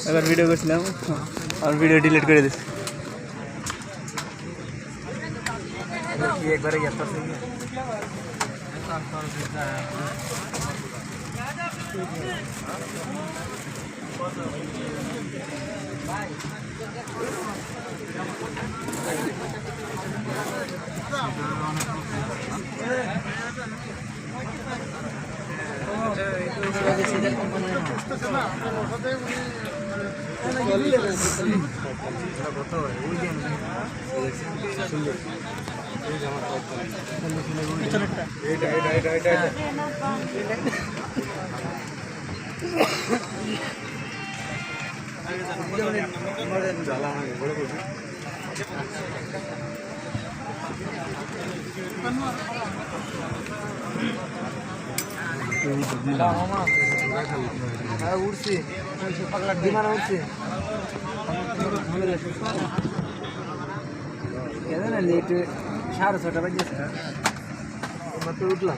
এবার ভিডিও করছিলাম আর video delete করে দিচ্ছি। একবারে উঠছি বিমান উঠছে লেট 6:30 বাজে উঠলাম।